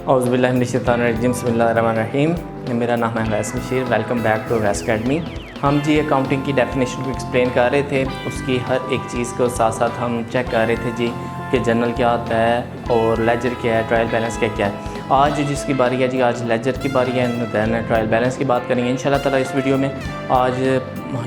औज़ुबिल्लाहिमिनश्शैतानिर्रजीम बिस्मिल्लाहिर्रहमानिर्रहीम। मेरा नाम है वैस बशीर। वेलकम बैक टू वैस अकेडमी। हम जी अकाउंटिंग की डेफिनेशन को एक्सप्लेन कर रहे थे, उसकी हर एक चीज़ को साथ साथ हम चेक कर रहे थे जी कि जनरल क्या होता है और लेजर क्या है, ट्रायल बैलेंस क्या है। आज जिसकी बारी है जी, आज लेजर की बारी है, दैन ट्रायल बैलेंस की बात करेंगे इंशाल्लाह ताला इस वीडियो में। आज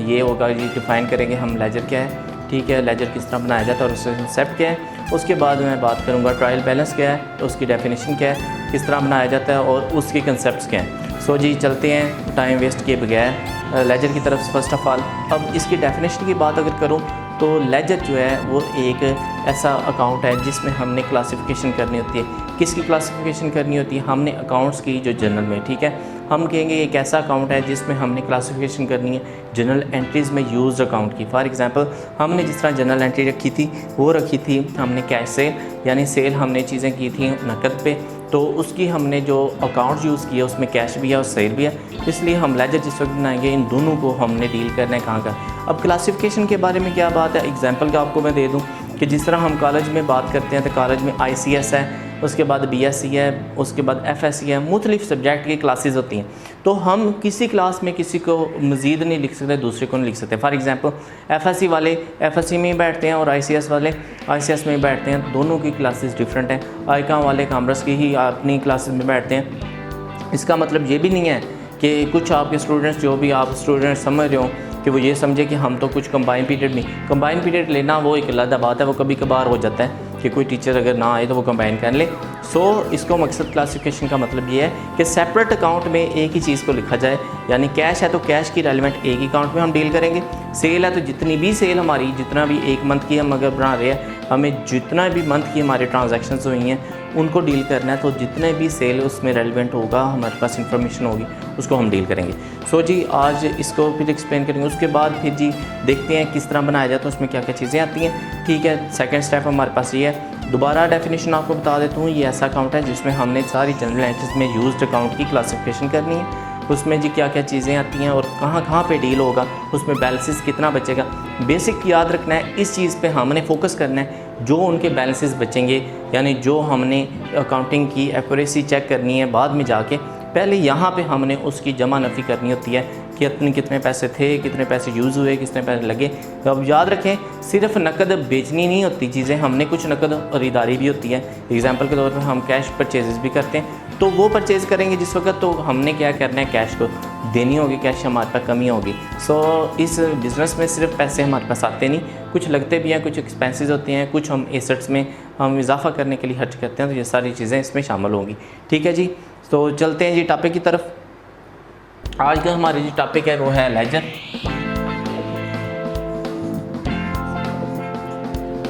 ये होगा जी, डिफ़ाइन करेंगे हम लेजर क्या है, ठीक है, लेजर किस तरह बनाया जाता है और उसका कंसेप्ट क्या है। उसके बाद मैं बात करूंगा ट्रायल बैलेंस क्या है, तो उसकी डेफिनेशन क्या है, किस तरह बनाया जाता है और उसके कंसेप्ट्स क्या हैं। सो जी चलते हैं टाइम वेस्ट किए बगैर लेजर की तरफ। फर्स्ट ऑफ ऑल अब इसकी डेफिनेशन की बात अगर करूं तो लेजर जो है वो एक ऐसा अकाउंट है जिसमें हमने क्लासिफिकेशन करनी होती है। किसकी क्लासिफिकेशन करनी होती है? हमने अकाउंट्स की जो जनरल में, ठीक है, हम कहेंगे एक ऐसा अकाउंट है जिसमें हमने क्लासिफिकेशन करनी है जनरल एंट्रीज़ में यूज्ड अकाउंट की। फॉर एग्जांपल हमने जिस तरह जनरल एंट्री रखी थी वो रखी थी हमने कैश सेल, यानी सेल हमने चीज़ें की थी नकद पे, तो उसकी हमने जो अकाउंट यूज़ किया उसमें कैश भी है और सेल भी है, इसलिए हम लेजर जिस वक्त बनाएंगे इन दोनों को हमने डील करना है कहाँ का। अब क्लासिफिकेशन के बारे में क्या बात है, एग्जांपल का आपको मैं दे दूं कि जिस तरह हम कॉलेज में बात करते हैं तो कॉलेज में ICS है, उसके बाद BSc है, उसके बाद FSc है, मुख्तलिफ सब्जेक्ट की क्लासेस होती हैं। तो हम किसी क्लास में किसी को मज़ीद नहीं लिख सकते, दूसरे को नहीं लिख सकते। फॉर एग्जांपल FSc वाले FSc में ही बैठते हैं और ICS वाले ICS में ही बैठते हैं, दोनों की क्लासेस डिफरेंट हैं। आईकॉम वाले कॉमर्स की ही अपनी क्लासेस में बैठते हैं। इसका मतलब ये भी नहीं है कि कुछ आपके स्टूडेंट्स, जो भी आप स्टूडेंट्स समझ रहे हो, कि वो ये समझे कि हम तो कुछ कंबाइन पीरियड नहीं, कंबाइन पीरियड लेना वो एक अलग बात है, वो कभी कभार हो जाता है कि कोई टीचर अगर ना आए तो वो कंबाइन कर ले। सो इसको मकसद क्लासिफिकेशन का मतलब ये है कि सेपरेट अकाउंट में एक ही चीज़ को लिखा जाए, यानी कैश है तो कैश की रेलिवेंट एक ही अकाउंट में हम डील करेंगे। सेल है तो जितनी भी सेल हमारी, जितना भी एक मंथ की हम अगर बना रहे हैं, हमें जितना भी मंथ की हमारी ट्रांजैक्शंस हुई हैं उनको डील करना है, तो जितने भी सेल उसमें रेलिवेंट होगा, हमारे पास इंफॉर्मेशन होगी, उसको हम डील करेंगे। सो जी आज इसको फिर एक्सप्लेन करेंगे, उसके बाद फिर जी देखते हैं किस तरह बनाया जाता है, उसमें क्या क्या चीज़ें आती हैं, ठीक है। सेकंड स्टेप हमारे पास ये है। दोबारा डेफिनेशन आपको बता देता हूँ, ये ऐसा अकाउंट है जिसमें हमने सारी जनरल एंट्रीज में यूज्ड अकाउंट की क्लासिफिकेशन करनी है। उसमें जी क्या क्या चीज़ें आती हैं और कहाँ कहाँ पे डील होगा, उसमें बैलेंसेस कितना बचेगा, बेसिक याद रखना है। इस चीज़ पे हमने फोकस करना है, जो उनके बैलेंसेस बचेंगे, यानी जो हमने अकाउंटिंग की एक्यूरेसी चेक करनी है बाद में जाके, पहले यहाँ पे हमने उसकी जमा नफ़ी करनी होती है कि अपने कितने पैसे थे, कितने पैसे यूज़ हुए, कितने पैसे लगे। तो अब याद रखें सिर्फ नकद बेचनी नहीं होती चीज़ें, हमने कुछ नकद खरीदारी भी होती है। एग्जांपल के तौर पर हम कैश परचेजेस भी करते हैं, तो वो परचेज़ करेंगे जिस वक्त, तो हमने क्या करना है, कैश को देनी होगी, कैश हमारे पास कमी होगी। सो इस बिज़नेस में सिर्फ पैसे हमारे पास आते नहीं, कुछ लगते भी हैं, कुछ एक्सपेंसेस होते हैं, कुछ हम एसेट्स में हम इजाफा करने के लिए खर्च करते हैं, तो ये सारी चीज़ें इसमें शामिल होंगी, ठीक है जी। तो चलते हैं जी टॉपिक की तरफ। आज का हमारी जो टॉपिक है वो है लेजर।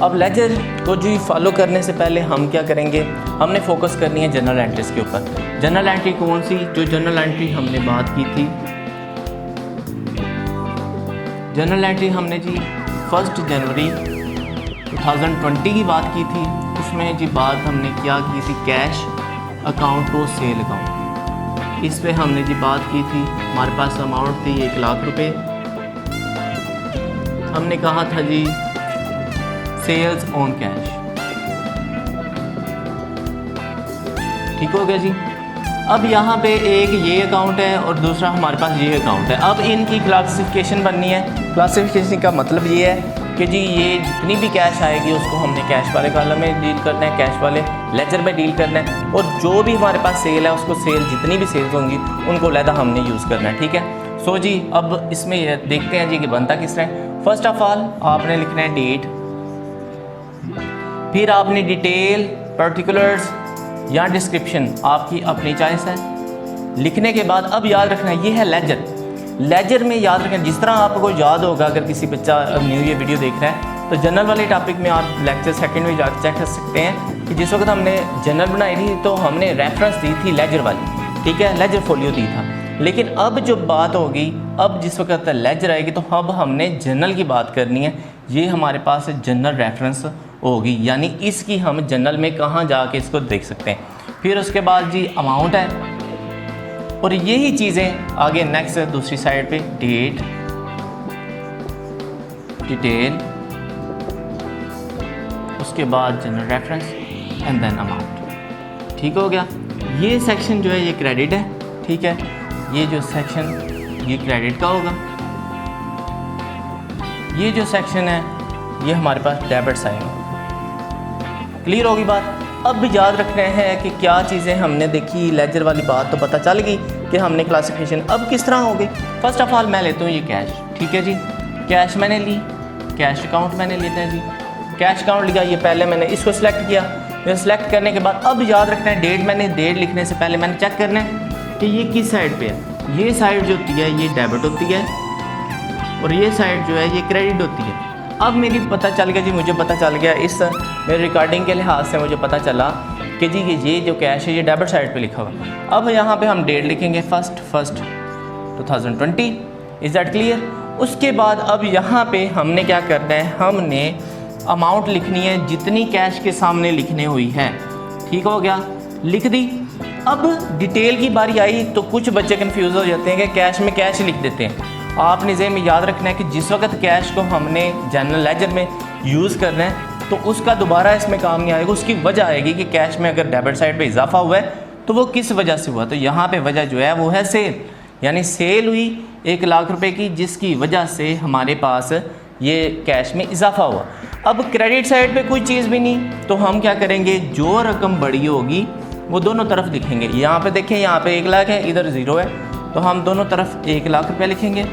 अब लेजर को जी फॉलो करने से पहले हम क्या करेंगे, हमने फोकस करनी है जनरल एंट्रीज के ऊपर। जनरल एंट्री कौन सी? जो जनरल एंट्री हमने बात की थी, जनरल एंट्री हमने जी 1 जनवरी 2020 की बात की थी। उसमें जी बात हमने क्या की थी, कैश अकाउंट और सेल अकाउंट, इस पे हमने जी बात की थी। हमारे पास अमाउंट थी 1 लाख रुपए। हमने कहा था जी सेल्स ऑन कैश, ठीक हो गया जी। अब यहाँ पे एक ये अकाउंट है और दूसरा हमारे पास ये अकाउंट है। अब इनकी क्लासिफिकेशन बननी है। क्लासिफिकेशन का मतलब ये है कि जी ये जितनी भी कैश आएगी उसको हमने कैश वाले कॉलम में डील करना है, कैश वाले लेजर में डील करना है, और जो भी हमारे पास सेल है उसको सेल, जितनी भी सेल्स होंगी उनको अलग हमने यूज़ करना है, ठीक है। सो जी अब इसमें ये देखते हैं जी कि बनता किस तरह। फर्स्ट ऑफ ऑल आपने लिखना है डेट, फिर आपने डिटेल, पर्टिकुलर्स या डिस्क्रिप्शन, आपकी अपनी चॉइस है। लिखने के बाद अब याद रखना है ये है लेजर। लेजर में याद रखें, जिस तरह आपको याद होगा, अगर किसी बच्चा न्यू ये वीडियो देख रहा है तो जनरल वाले टॉपिक में आप लेक्चर सेकंड में जाकर चेक कर सकते हैं कि जिस वक्त हमने जनरल बनाई थी तो हमने रेफरेंस दी थी लेजर वाली, ठीक है, लेजर फोलियो दी था। लेकिन अब जो बात होगी, अब जिस वक्त लेजर आएगी तो अब हमने जनरल की बात करनी है। ये हमारे पास जनरल रेफरेंस होगी, यानी इसकी हम जनरल में कहाँ जाके इसको देख सकते हैं। फिर उसके बाद जी अमाउंट है, और यही चीज़ें आगे नेक्स्ट दूसरी साइड पे डेट, डिटेल, उसके बाद general reference and then amount, ठीक हो गया। ये सेक्शन जो है ये क्रेडिट है, ठीक है, ये जो सेक्शन ये क्रेडिट का होगा, ये जो सेक्शन है ये हमारे पास डेबिट साइन होगा। क्लियर होगी बात। अब याद रखना है कि क्या चीज़ें हमने देखी, लेजर वाली बात तो पता चल गई कि हमने क्लासिफिकेशन अब किस तरह होगी। फर्स्ट ऑफ ऑल मैं लेता हूँ ये कैश, ठीक है जी, कैश मैंने ली, कैश अकाउंट मैंने लेना है जी, कैश अकाउंट लिया, ये पहले मैंने इसको सिलेक्ट किया, ये सिलेक्ट करने के बाद अब याद रखना है डेट, मैंने डेट लिखने से पहले मैंने चेक करना है कि ये किस साइड पे है। ये साइड जो होती है ये डेबिट होती है और ये साइड जो है ये क्रेडिट होती है। अब मेरी पता चल गया जी, मुझे पता चल गया, इस मेरे रिकॉर्डिंग के लिहाज से मुझे पता चला कि जी ये जो कैश है ये डेबिट साइड पे लिखा हुआ। अब यहाँ पे हम डेट लिखेंगे 1 2020, इज़ दैट क्लियर। उसके बाद अब यहाँ पे हमने क्या करना है, हमने अमाउंट लिखनी है जितनी कैश के सामने लिखने हुई है, ठीक हो गया, लिख दी। अब डिटेल की बारी आई तो कुछ बच्चे कंफ्यूज हो जाते हैं कि कैश में कैश लिख देते हैं। आपने ज़हन में याद रखना है कि जिस वक्त कैश को हमने जनरल लेजर में यूज़ करना है तो उसका दोबारा इसमें काम नहीं आएगा। उसकी वजह आएगी कि कैश में अगर डेबिट साइड पे इजाफा हुआ है तो वो किस वजह से हुआ। तो यहाँ पे वजह जो है वो है सेल, यानी सेल हुई 1 लाख रुपए की, जिसकी वजह से हमारे पास ये कैश में इजाफा हुआ। अब क्रेडिट साइड पे कोई चीज़ भी नहीं, तो हम क्या करेंगे, जो रकम बड़ी होगी वो दोनों तरफ लिखेंगे। यहाँ पे देखें, यहाँ पे 1 लाख है, इधर 0 है, तो हम दोनों तरफ 1 लाख रुपये लिखेंगे।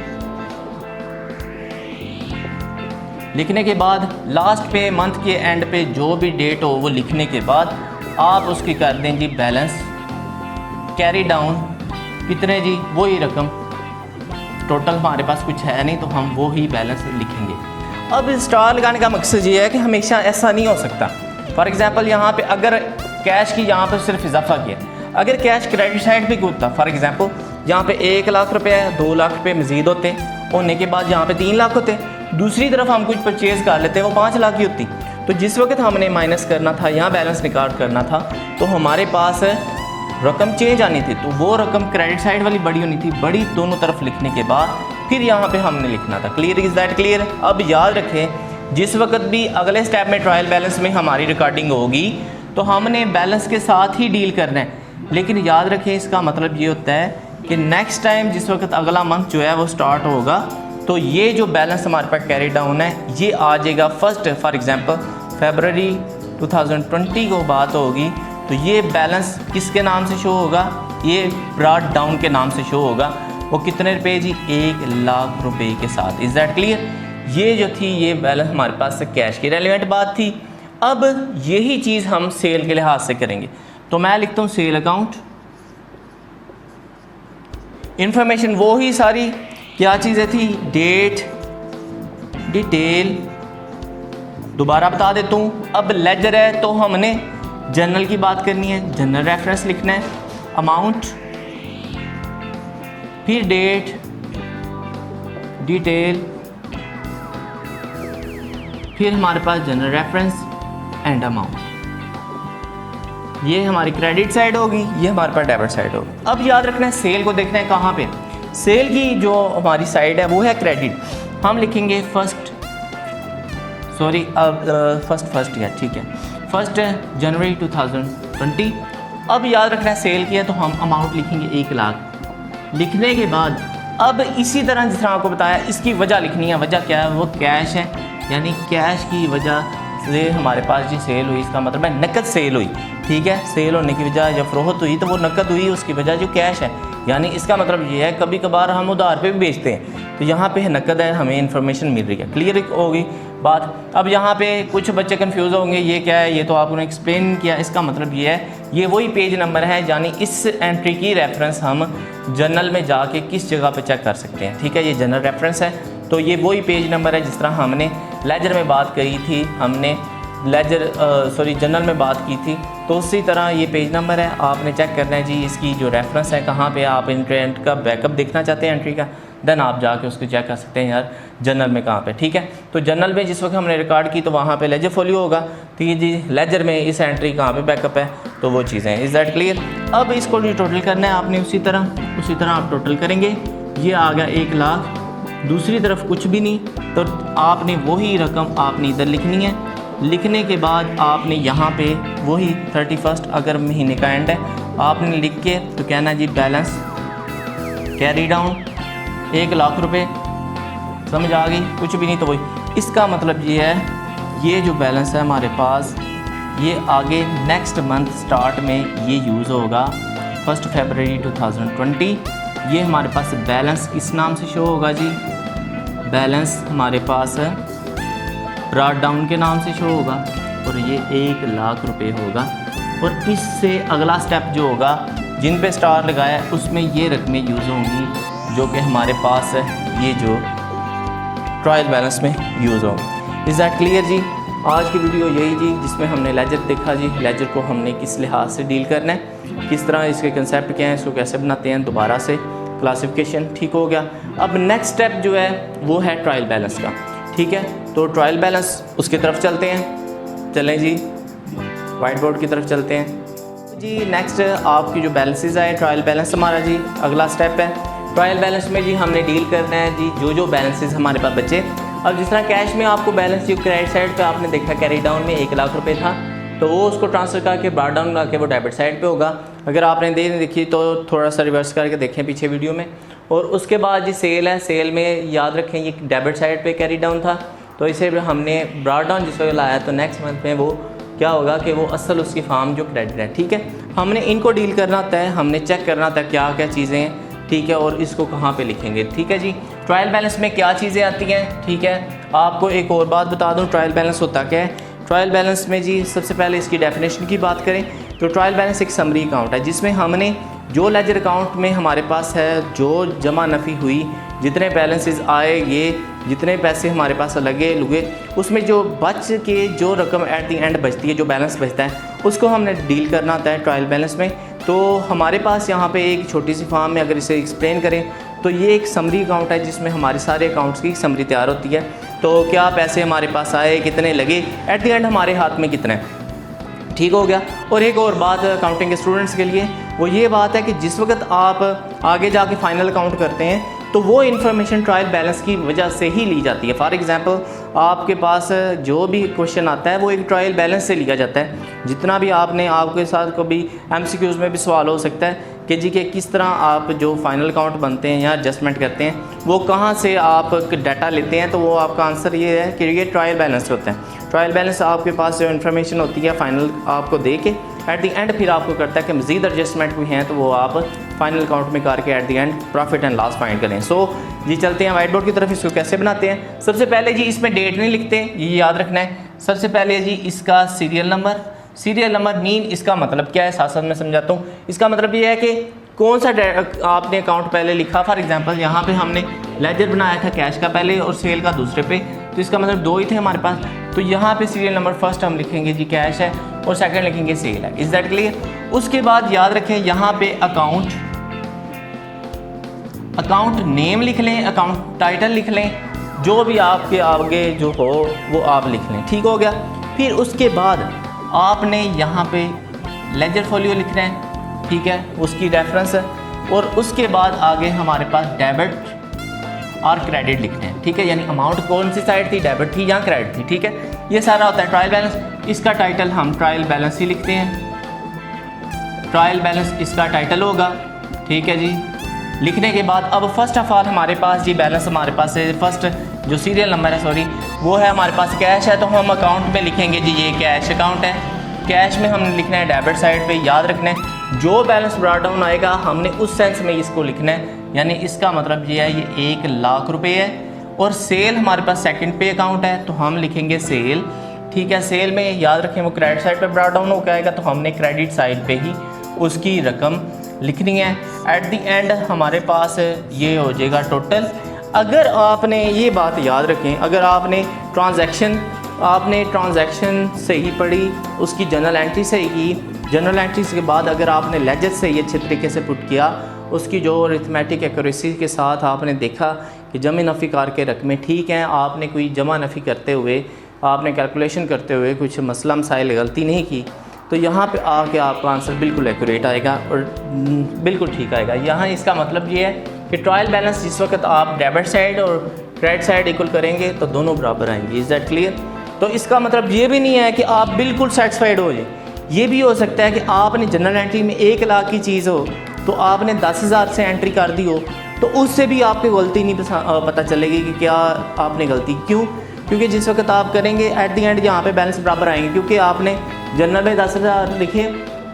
लिखने के बाद लास्ट पे, मंथ के एंड पे जो भी डेट हो वो लिखने के बाद आप उसकी कर दें जी बैलेंस कैरी डाउन, कितने जी, वही रकम, टोटल हमारे पास कुछ है नहीं तो हम वो ही बैलेंस लिखेंगे। अब स्टार लगाने का मकसद ये है कि हमेशा ऐसा नहीं हो सकता। फॉर एग्जांपल यहाँ पे अगर कैश की यहाँ पे सिर्फ इजाफा किया, अगर कैश क्रेडिट साइड पे होता, फॉर एग्जांपल यहाँ पे 1 लाख रुपये है, 2 लाख रुपये मजीद होते, होने के बाद यहाँ पे 3 लाख होते, दूसरी तरफ हम कुछ परचेज़ कर लेते हैं वो 5 लाख की होती। तो जिस वक्त हमने माइनस करना था, यहाँ बैलेंस निकाल करना था, तो हमारे पास रकम चेंज आनी थी, तो वो रकम क्रेडिट साइड वाली बड़ी होनी थी। बड़ी दोनों तरफ लिखने के बाद फिर यहाँ पे हमने लिखना था। Clear, is that clear. अब याद रखें, जिस वक्त भी अगले स्टेप में ट्रायल बैलेंस में हमारी रिकॉर्डिंग होगी तो हमने बैलेंस के साथ ही डील करना है, लेकिन याद रखें इसका मतलब ये होता है कि नेक्स्ट टाइम जिस वक्त अगला मंथ जो है वो स्टार्ट होगा तो ये जो बैलेंस हमारे पास कैरी डाउन है ये आ जाएगा फर्स्ट, फॉर एग्जांपल फरवरी 2020 को बात होगी तो ये बैलेंस किसके नाम से शो होगा, ये ब्रॉट डाउन के नाम से शो होगा। वो कितने रुपए जी, 1 लाख रुपए के साथ। Is that clear. ये जो थी ये बैलेंस हमारे पास से कैश की रेलिवेंट बात थी। अब यही चीज़ हम सेल के लिहाज से करेंगे, तो मैं लिखता हूँ सेल अकाउंट। इंफॉर्मेशन वो ही सारी क्या चीज़ें थी, डेट, डिटेल, दोबारा बता देता हूँ। अब लेजर है तो हमने जनरल की बात करनी है, जनरल रेफरेंस लिखना है, अमाउंट, फिर डेट, डिटेल, फिर हमारे पास जनरल रेफरेंस एंड अमाउंट। ये हमारी क्रेडिट साइड होगी, ये हमारे पास डेबिट साइड होगी। अब याद रखना है सेल को देखना है कहाँ पे, सेल की जो हमारी साइड है वो है क्रेडिट। हम लिखेंगे फर्स्ट या ठीक है 1 जनवरी 2020। अब याद रखना है सेल की है तो हम अमाउंट लिखेंगे 1 लाख। लिखने के बाद अब इसी तरह जिस तरह आपको बताया इसकी वजह लिखनी है। वजह क्या है, वो कैश है, यानी कैश की वजह से हमारे पास जी सेल हुई, इसका मतलब है नकद सेल हुई। ठीक है, सेल होने की वजह जब फरोख्त हुई तो वो नकद हुई, उसकी वजह जो कैश है, यानी इसका मतलब ये है कभी कभार हम उधार पे भी बेचते हैं तो यहाँ पे नकद है, हमें इन्फॉर्मेशन मिल रही है। क्लियर होगी बात। अब यहाँ पे कुछ बच्चे कंफ्यूज होंगे ये क्या है, ये तो आपने एक्सप्लेन किया। इसका मतलब ये है ये वही पेज नंबर है, यानी इस एंट्री की रेफरेंस हम जर्नल में जाके किस जगह पे चेक कर सकते हैं। ठीक है, ये जनरल रेफरेंस है तो ये वही पेज नंबर है जिस तरह हमने लेजर में बात करी थी, हमने जनरल में बात की थी, तो उसी तरह ये पेज नंबर है। आपने चेक करना है जी इसकी जो रेफरेंस है कहाँ पे, आप इंटरनेट का बैकअप देखना चाहते हैं एंट्री का, देन आप जाके उसको चेक कर सकते हैं यार जनरल में कहाँ पे। ठीक है, तो जनरल में जिस वक्त हमने रिकॉर्ड की तो वहाँ पे लेजर फोलियो होगा, तो ये जी लेजर में इस एंट्री कहाँ पे बैकअप है, तो वो चीज़ें। Is that clear. अब इसको जो टोटल करना है आपने उसी तरह आप टोटल करेंगे। ये आ गया 1 लाख, दूसरी तरफ कुछ भी नहीं, तो आपने वही रकम आपने इधर लिखनी है। लिखने के बाद आपने यहाँ पे वही 31 अगर महीने का एंड है आपने लिख के तो कहना जी बैलेंस कैरी डाउन 1 लाख रुपए, समझ आ गई? कुछ भी नहीं तो वही। इसका मतलब ये है, ये जो बैलेंस है हमारे पास ये आगे नेक्स्ट मंथ स्टार्ट में ये यूज़ होगा 1 फरवरी 2020। ये हमारे पास बैलेंस किस नाम से शो होगा जी? बैलेंस हमारे पास ब्रॉड डाउन के नाम से शो होगा और ये 1 लाख रुपए होगा। और इससे अगला स्टेप जो होगा, जिन पे स्टार लगाया है उसमें ये रकमें यूज़ होंगी जो कि हमारे पास ये जो ट्रायल बैलेंस में यूज़ होंगी। इज़ दैट क्लियर जी? आज की वीडियो यही जी, जिसमें हमने लेजर देखा जी, लेजर को हमने किस लिहाज से डील करना है, किस तरह इसके कंसेप्ट क्या हैं, इसको कैसे बनाते हैं, दोबारा से क्लासिफिकेशन ठीक हो गया। अब नेक्स्ट स्टेप जो है वो है ट्रायल बैलेंस का, ठीक है? तो ट्रायल बैलेंस उसकी तरफ चलते हैं, चलें जी वाइट बोर्ड की तरफ चलते हैं जी। नेक्स्ट आपकी जो बैलेंसेज आए, ट्रायल बैलेंस हमारा जी अगला स्टेप है। ट्रायल बैलेंस में जी हमने डील करना है जी जो बैलेंसेज हमारे पास बचे। अब जिस तरह कैश में आपको बैलेंस जो क्रेडिट साइड पे आपने देखा कैरी डाउन में 1 लाख रुपए था, तो वो उसको ट्रांसफ़र करके ब्रॉड डाउन ला के वो डेबिट साइड पे होगा। अगर आपने देखी तो थोड़ा सा रिवर्स करके देखें पीछे वीडियो में। और उसके बाद जी सेल है, सेल में याद रखें ये डेबिट साइड पे कैरी डाउन था, तो इसे हमने ब्रॉड डाउन जिस वक्त लाया तो नेक्स्ट मंथ में वो क्या होगा कि वो असल उसकी फार्म जो क्रेडिट है, ठीक है? हमने इनको डील करना होता है, हमने चेक करना होता है क्या क्या चीज़ें हैं, ठीक है? और इसको कहाँ पे लिखेंगे, ठीक है जी? ट्रायल बैलेंस में क्या चीज़ें आती हैं, ठीक है? आपको एक और बात बता दूं, ट्रायल बैलेंस होता क्या है? ट्रायल बैलेंस में जी सबसे पहले इसकी डेफिनेशन की बात करें तो ट्रायल बैलेंस एक समरी अकाउंट है जिसमें हमने जो लेजर अकाउंट में हमारे पास है, जो जमा नफ़ी हुई, जितने बैलेंसेस आए, ये जितने पैसे हमारे पास लगे लुगे, उसमें जो बच के जो रकम एट दी एंड बचती है, जो बैलेंस बचता है, उसको हमने डील करना होता है ट्रायल बैलेंस में। तो हमारे पास यहाँ पे एक छोटी सी फॉर्म में अगर इसे एक्सप्लेन करें तो ये एक समरी अकाउंट है जिसमें हमारे सारे अकाउंट्स की समरी तैयार होती है। तो क्या पैसे हमारे पास आए, कितने लगे, एट द एंड हमारे हाथ में कितने, ठीक हो गया। और एक और बात अकाउंटिंग के स्टूडेंट्स के लिए वो ये बात है कि जिस वक्त आप आगे जाके फाइनल अकाउंट करते हैं तो वो इन्फॉर्मेशन ट्रायल बैलेंस की वजह से ही ली जाती है। फॉर एग्जांपल आपके पास जो भी क्वेश्चन आता है वो एक ट्रायल बैलेंस से लिया जाता है। जितना भी आपके साथ कभी एमसीक्यूज़ में भी सवाल हो सकता है कि जी के किस तरह आप जो फाइनल अकाउंट बनते हैं या एडजस्टमेंट करते हैं वो कहाँ से आप डाटा लेते हैं, तो वो आपका आंसर ये है कि ये ट्रायल बैलेंस होता है। ट्रायल बैलेंस आपके पास जो इन्फॉर्मेशन होती है फाइनल आपको दे के एट द एंड फिर आपको करता है कि मज़ीद एडजस्टमेंट भी हैं तो वो आप फाइनल अकाउंट में करके at the end profit and loss find करें। सो जी चलते हैं वाइट बोर्ड की तरफ। इसको कैसे बनाते हैं? सबसे पहले जी इसमें डेट नहीं लिखते, ये याद रखना है। सबसे पहले जी इसका सीरियल नंबर मीन इसका मतलब क्या है, साथ साथ मैं समझाता हूँ। इसका मतलब ये है कि कौन सा आपने अकाउंट पहले लिखा। फॉर एग्जांपल यहाँ पे हमने लेजर बनाया था कैश का पहले और सेल का दूसरे पे, तो इसका मतलब 2 ही थे हमारे पास। तो यहाँ पे सीरियल नंबर फर्स्ट हम लिखेंगे जी कैश है और सेकंड लिखेंगे सेल है। Is that clear? उसके बाद याद रखें यहाँ पे अकाउंट नेम लिख लें, अकाउंट टाइटल लिख लें, जो भी आपके आगे जो हो वो आप लिख लें, ठीक हो गया। फिर उसके बाद आपने यहाँ पे लेजर फोलियो लिखना है, ठीक है, उसकी रेफरेंस है। और उसके बाद आगे हमारे पास डेबिट और क्रेडिट लिखने हैं, ठीक है, यानी अमाउंट कौन सी साइड थी, डेबिट थी या क्रेडिट थी, ठीक है। ये सारा होता है ट्रायल बैलेंस। इसका टाइटल हम ट्रायल बैलेंस ही लिखते हैं, ट्रायल बैलेंस इसका टाइटल होगा, ठीक है जी। लिखने के बाद अब फर्स्ट ऑफ ऑल हमारे पास जी बैलेंस हमारे पास है, फर्स्ट जो सीरियल नंबर है सॉरी वो है हमारे पास कैश है, तो हम अकाउंट में लिखेंगे जी ये कैश अकाउंट है। कैश में हमने लिखना है डेबिट साइड पे, याद रखना है जो बैलेंस ब्रॉट डाउन आएगा हमने उस सेंस में इसको लिखना है, यानी इसका मतलब ये है ये 1 लाख रुपए है। और सेल हमारे पास सेकंड पे अकाउंट है तो हम लिखेंगे सेल, ठीक है। सेल में याद रखें वो क्रेडिट साइड पे ब्रॉट डाउन होकर आएगा तो हमने क्रेडिट साइड पे ही उसकी रकम लिखनी है। एट द एंड हमारे पास ये हो जाएगा टोटल। अगर आपने ये बात याद रखें, अगर आपने ट्रांजैक्शन सही पढ़ी, उसकी जर्नल एंट्री सही की, जर्नल एंट्रीज के बाद अगर आपने लेजर से ये अच्छे तरीके से पुट किया, उसकी जो अरिथमेटिक एक्यूरेसी के साथ आपने देखा कि जमा नफ़ी कार के रकमें ठीक हैं, आपने कोई जमा नफ़ी करते हुए, आपने कैलकुलेशन करते हुए कुछ मसला मसाइल गलती नहीं की, तो यहाँ पे आके आपका आंसर बिल्कुल एक्यूरेट आएगा और बिल्कुल ठीक आएगा। यहाँ इसका मतलब ये है कि ट्रायल बैलेंस जिस वक्त आप डेबिट साइड और क्रेडिट साइड इक्वल करेंगे तो दोनों बराबर आएंगे। Is that clear? तो इसका मतलब ये भी नहीं है कि आप बिल्कुल सेटिस्फाइड हो जाए, ये भी हो सकता है कि आपने जनरल एंट्री में 1 लाख की चीज़ हो तो आपने 10,000 से एंट्री कर दी हो, तो उससे भी आपकी गलती नहीं पता चलेगी कि क्या आपने गलती क्यों। क्योंकि जिस वक्त आप करेंगे एट दी एंड यहाँ पे बैलेंस बराबर आएंगे, क्योंकि आपने जनरल में 10,000 लिखे,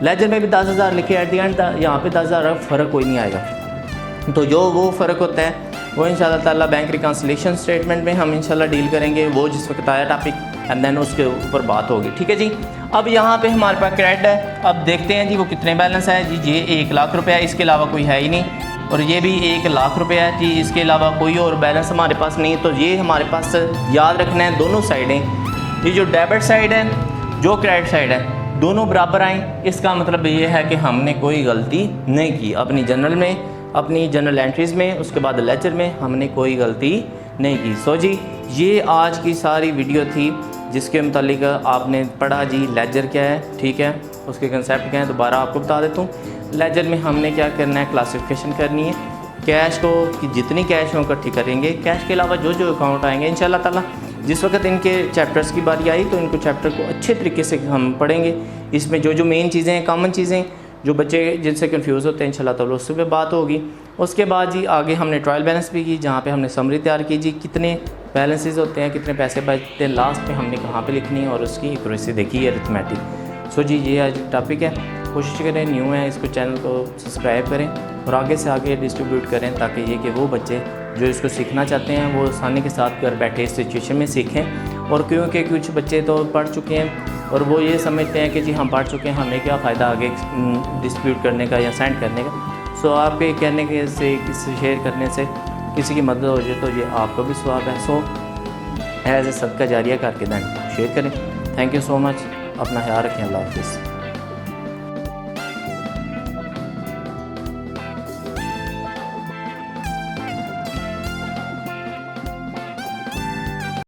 लेजर में भी 10,000 लिखे, एट दी एंड यहाँ पे 10,000 फ़र्क कोई नहीं आएगा। तो जो वो फ़र्क होता है वो इंशाल्लाह ताला बैंक रिकन्सिलिएशन स्टेटमेंट में हम इंशाल्लाह डील करेंगे, वो जिस वक्त आया टॉपिक, एंड देन उसके ऊपर बात होगी। ठीक है जी। अब यहाँ पे हमारे पास क्रेडिट है, अब देखते हैं जी वो कितने बैलेंस है जी। ये 1 लाख रुपये है, इसके अलावा कोई है ही नहीं, और ये भी 1 लाख रुपये है जी, इसके अलावा कोई और बैलेंस हमारे पास नहीं। तो ये हमारे पास याद रखना है, दोनों साइडें, ये जो डेबिट साइड है जो क्रेडिट साइड है दोनों बराबर आएँ। इसका मतलब ये है कि हमने कोई गलती नहीं की अपनी जनरल में, अपनी जनरल एंट्रीज़ में, उसके बाद लेजर में हमने कोई गलती नहीं की। सो जी ये आज की सारी वीडियो थी जिसके मुतालिक आपने पढ़ा जी लेजर क्या है, ठीक है, उसके कंसेप्ट क्या है, दोबारा आपको बता देता हूँ। लेजर में हमने क्या करना है, क्लासिफिकेशन करनी है, कैश को कि जितनी कैश हो इकट्ठी करेंगे, कैश के अलावा जो जो अकाउंट आएंगे इंशाल्लाह ताला जिस वक्त इनके चैप्टर्स की बारी आई तो इनको चैप्टर को अच्छे तरीके से हम पढ़ेंगे। इसमें जो जो मेन चीज़ें हैं, कॉमन चीज़ें, जो बच्चे जिनसे कंफ्यूज होते हैं इंशाल्लाह ताला उससे पे बात होगी। उसके बाद जी आगे हमने ट्रायल बैलेंस भी की, जहाँ पे हमने समरी तैयार की जी कितने बैलेंसेस होते हैं, कितने पैसे बचते हैं, लास्ट में हमने कहाँ पे लिखनी है और उसकी एक्यूरेसी देखी है, अरिथमेटिक। सो जी ये आज टॉपिक है, कोशिश करें न्यू है इसको चैनल को सब्सक्राइब करें और आगे से आगे डिस्ट्रीब्यूट करें, ताकि ये कि वो बच्चे जो इसको सीखना चाहते हैं वो आसानी के साथ घर बैठे इस सिचुएशन में सीखें। और क्योंकि कुछ बच्चे तो पढ़ चुके हैं और वो ये समझते हैं कि जी हम पढ़ चुके हैं, हमें क्या फ़ायदा आगे डिस्ट्रीब्यूट करने का या सेंड करने का। सो आपके कहने के से किसी शेयर करने से किसी की मदद हो जाए तो ये आपको भी सवाब है। सो एज ए सदका जारिया करके दैन शेयर करें। थैंक यू सो मच, अपना ख्याल रखें, अल्लाह हाफिज़।